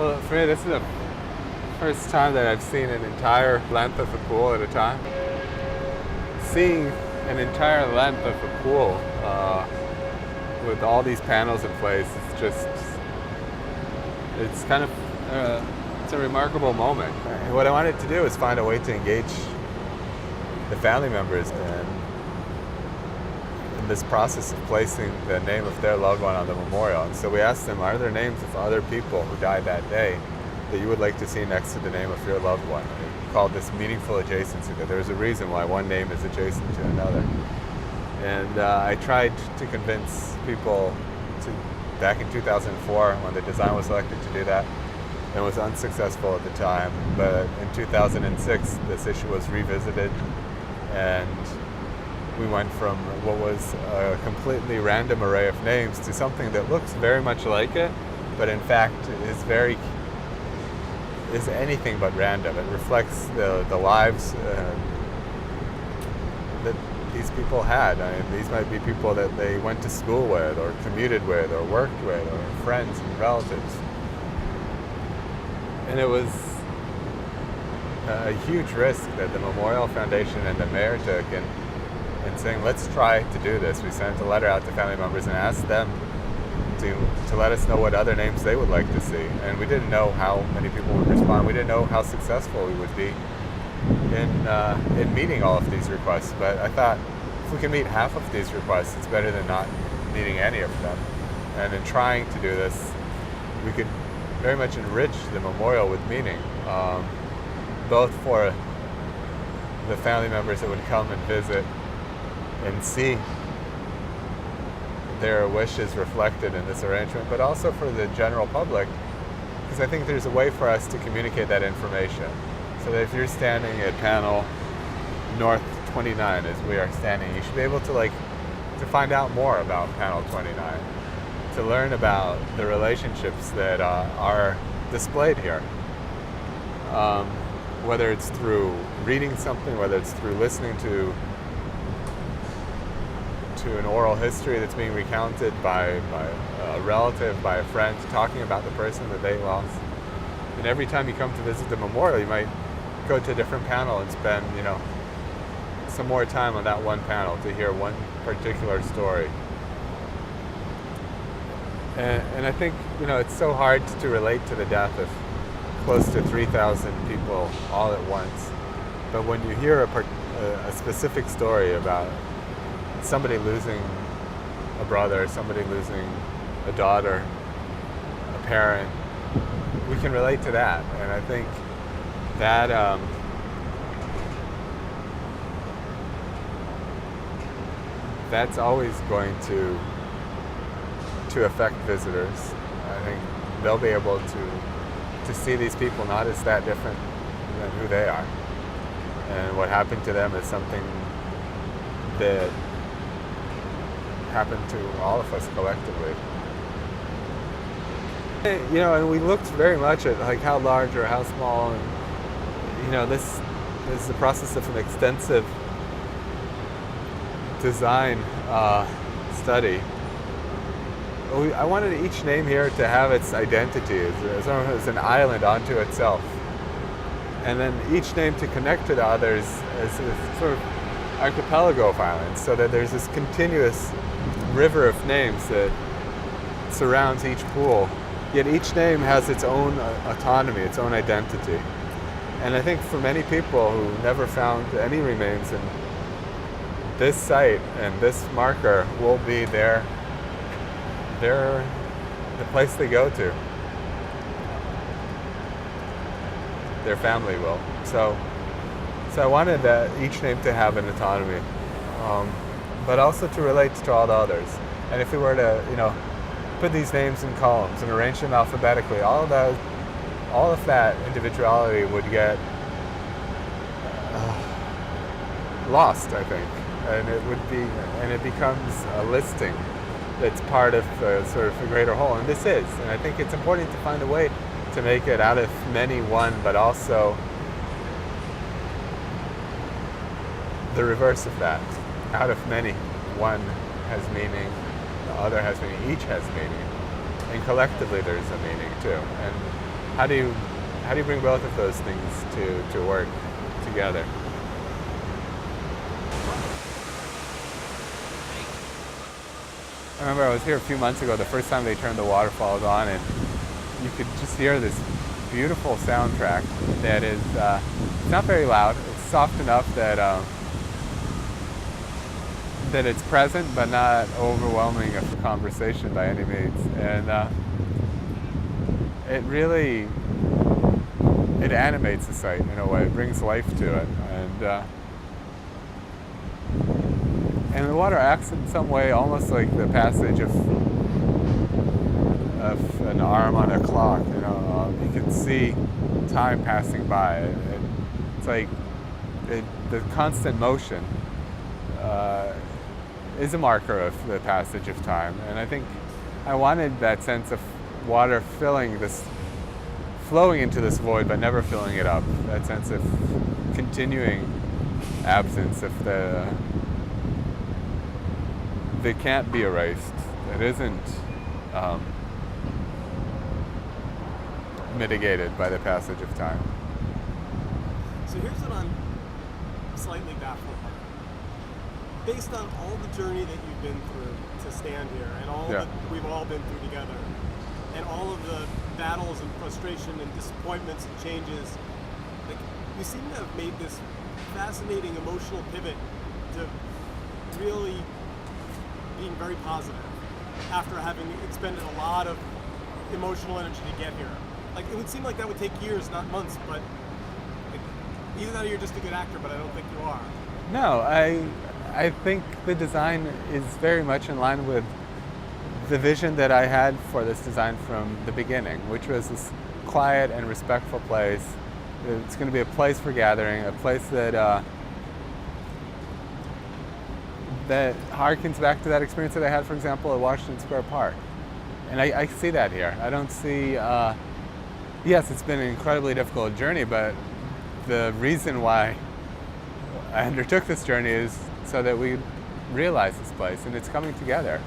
Well, for me, this is the first time that I've seen an entire length of a pool at a time. Seeing an entire length of a pool with all these panels in place, it's kind of, it's a remarkable moment. And what I wanted to do is find a way to engage the family members in this process of placing the name of their loved one on the memorial. And so we asked them, are there names of other people who died that day that you would like to see next to the name of your loved one? And we called this meaningful adjacency, that there's a reason why one name is adjacent to another. And I tried to convince people back in 2004 when the design was selected to do that. It was unsuccessful at the time, but in 2006 this issue was revisited, and we went from what was a completely random array of names to something that looks very much like it, but in fact is anything but random. It reflects the lives that these people had. I mean, these might be people that they went to school with, or commuted with, or worked with, or friends and relatives. And it was a huge risk that the Memorial Foundation and the mayor took in saying, let's try to do this. We sent a letter out to family members and asked them to let us know what other names they would like to see. And we didn't know how many people would respond. We didn't know how successful we would be in meeting all of these requests. But I thought, if we can meet half of these requests, it's better than not meeting any of them. And in trying to do this, we could very much enrich the memorial with meaning, both for the family members that would come and visit and see their wishes reflected in this arrangement, but also for the general public, because I think there's a way for us to communicate that information. So that if you're standing at panel North 29, as we are standing, you should be able to find out more about panel 29, to learn about the relationships that are displayed here. Whether it's through reading something, whether it's through listening to an oral history that's being recounted by a relative, by a friend, talking about the person that they lost. And every time you come to visit the memorial, you might go to a different panel and spend, some more time on that one panel to hear one particular story. And I think, it's so hard to relate to the death of close to 3,000 people all at once. But when you hear a specific story about somebody losing a brother, somebody losing a daughter, a parent, we can relate to that. And I think that that's always going to affect visitors. I think they'll be able to see these people not as that different than who they are. And what happened to them is something that happened to all of us collectively. And we looked very much at how large or how small, and this is the process of an extensive design study. I wanted each name here to have its identity as an island unto itself, and then each name to connect to the others as a sort of archipelago of islands, so that there's this continuous river of names that surrounds each pool, yet each name has its own autonomy, its own identity. And I think for many people who never found any remains, in this site and this marker will be the place they go to. Their family will. So I wanted each name to have an autonomy, but also to relate to all the others. And if we were to, put these names in columns and arrange them alphabetically, all of that individuality would get lost, I think, and it becomes a listing that's part of sort of a greater whole, and this is. And I think it's important to find a way to make it out of many one, but also the reverse of that. Out of many, one has meaning, the other has meaning, each has meaning, and collectively there's a meaning too. And how do you bring both of those things to work together? I remember I was here a few months ago, the first time they turned the waterfalls on, and you could just hear this beautiful soundtrack that is not very loud. It's soft enough that that it's present, but not overwhelming of the conversation by any means. And it really animates the site in a way. It brings life to it, and the water acts in some way almost like the passage of an arm on a clock. You can see time passing by. It's like the constant motion is a marker of the passage of time. And I think I wanted that sense of water flowing into this void, but never filling it up. That sense of continuing absence of that can't be erased. It isn't mitigated by the passage of time. So here's what I'm slightly baffled by. Based on all the journey that you've been through to stand here, and all that we've all been through together, and all of the battles and frustration and disappointments and changes, like, you seem to have made this fascinating emotional pivot to really being very positive after having expended a lot of emotional energy to get here. Like, it would seem like that would take years, not months, but like, either that or you're just a good actor, but I don't think you are. No, I think the design is very much in line with the vision that I had for this design from the beginning, which was this quiet and respectful place. It's going to be a place for gathering, a place that harkens back to that experience that I had, for example, at Washington Square Park. And I see that here. I don't see, yes, it's been an incredibly difficult journey, but the reason why I undertook this journey is so that we realize this place, and it's coming together.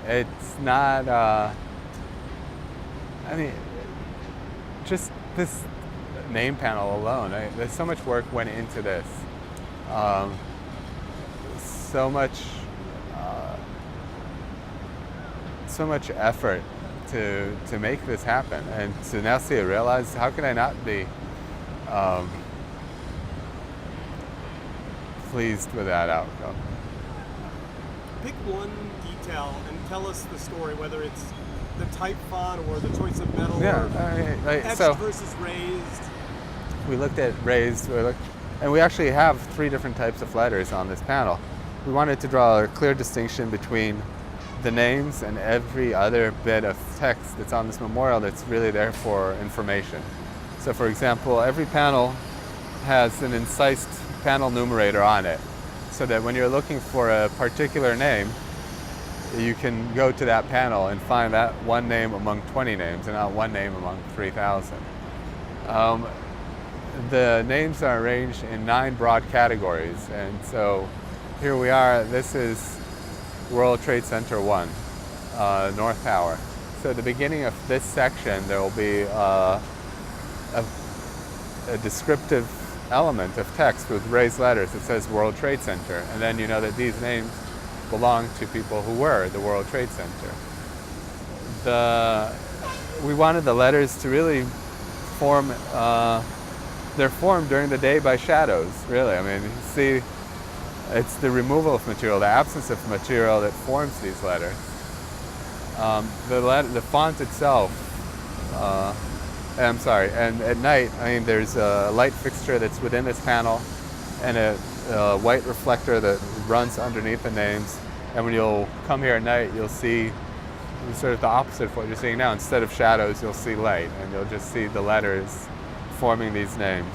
It's not, just this name panel alone, there's so much work went into this. So much effort to make this happen, and to now see it realized, how can I not be pleased with that outcome? Pick one detail and tell us the story, whether it's the type font or the choice of metal, or etched versus raised. We looked at raised, and we actually have 3 different types of letters on this panel. We wanted to draw a clear distinction between the names and every other bit of text that's on this memorial that's really there for information. So, for example, every panel has an incised panel numerator on it, so that when you're looking for a particular name, you can go to that panel and find that one name among 20 names and not one name among 3,000. The names are arranged in 9 broad categories, and so here we are. This is World Trade Center 1, North Tower. So at the beginning of this section, there will be a descriptive element of text with raised letters that says World Trade Center, and then you know that these names belong to people who were the World Trade Center. We wanted the letters to really form, they're formed during the day by shadows, really. I mean, you see, it's the removal of material, the absence of material that forms these letters. The font itself, and at night, there's a light fixture that's within this panel and a white reflector that runs underneath the names. And when you'll come here at night, you'll see sort of the opposite of what you're seeing now. Instead of shadows, you'll see light, and you'll just see the letters forming these names.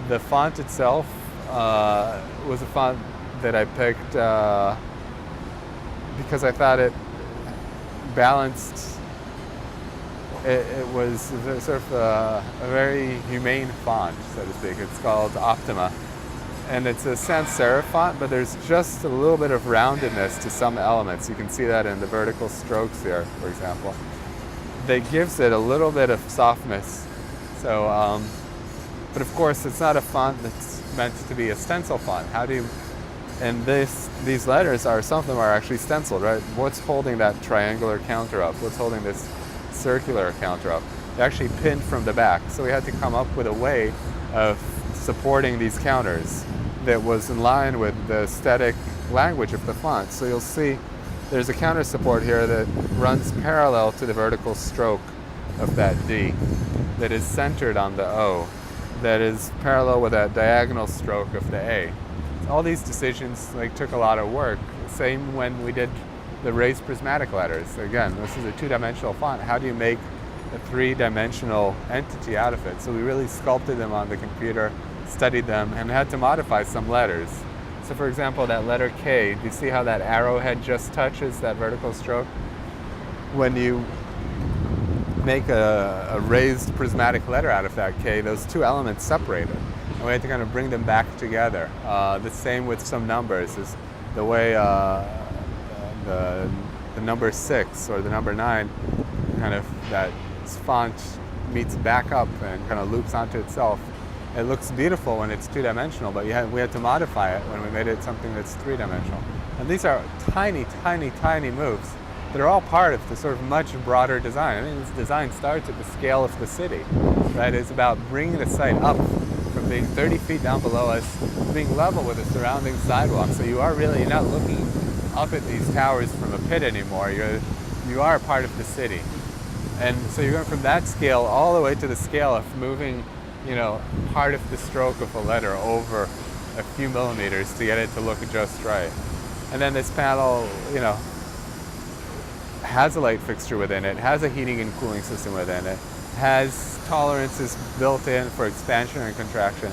The font itself was a font that I picked because I thought it balanced. It was sort of a very humane font, so to speak. It's called Optima. And it's a sans serif font, but there's just a little bit of roundedness to some elements. You can see that in the vertical strokes here, for example. that gives it a little bit of softness. So, but of course, it's not a font that's meant to be a stencil font. How do you? And these letters are, some of them are actually stenciled, right? What's holding that triangular counter up? What's holding this circular counter up? They're actually pinned from the back. So we had to come up with a way of supporting these counters that was in line with the aesthetic language of the font. So you'll see there's a counter support here that runs parallel to the vertical stroke of that D, that is centered on the O, that is parallel with that diagonal stroke of the A. All these decisions took a lot of work. Same when we did the raised prismatic letters. Again, this is a two-dimensional font. How do you make a three-dimensional entity out of it? So we really sculpted them on the computer, studied them, and had to modify some letters. So for example, that letter K, do you see how that arrowhead just touches that vertical stroke? When you make a raised prismatic letter out of that K, those two elements separated. And we had to kind of bring them back together. The same with some numbers, is the way the number 6 or the number 9, kind of that font meets back up and kind of loops onto itself. It looks beautiful when it's two-dimensional, but we had to modify it when we made it something that's three-dimensional. And these are tiny, tiny, tiny moves that are all part of the sort of much broader design. I mean, this design starts at the scale of the city. Right? It's about bringing the site up from being 30 feet down below us to being level with the surrounding sidewalk. So you're not looking up at these towers from a pit anymore. You are part of the city. And so you're going from that scale all the way to the scale of moving, part of the stroke of a letter over a few millimeters to get it to look just right. And then this panel, has a light fixture within it, has a heating and cooling system within it, has tolerances built in for expansion and contraction.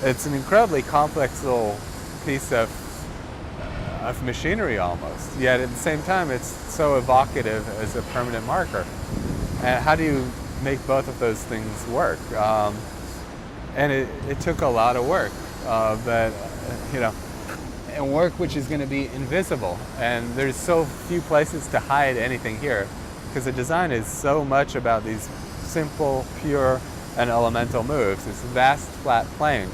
It's an incredibly complex little piece of machinery almost, yet at the same time it's so evocative as a permanent marker. And how do you make both of those things work? And it took a lot of work, and work which is going to be invisible. And there's so few places to hide anything here, because the design is so much about these simple, pure, and elemental moves. This vast flat plane,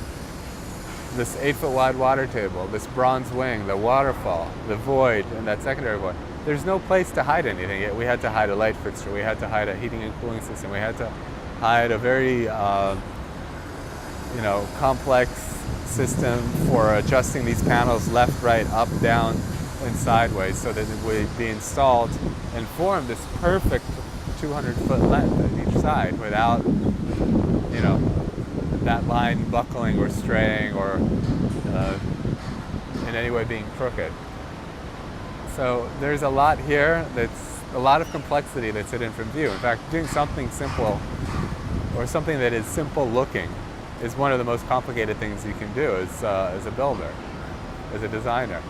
this 8-foot wide water table, this bronze wing, the waterfall, the void, and that secondary void. There's no place to hide anything yet. We had to hide a light fixture. We had to hide a heating and cooling system. We had to hide a very, complex system for adjusting these panels left, right, up, down, and sideways, so that it would be installed and form this perfect 200-foot length at each side without, that line buckling or straying or in any way being crooked. So there's a lot here, that's a lot of complexity that's hidden from view. In fact, doing something simple or something that is simple looking is one of the most complicated things you can do as a builder, as a designer.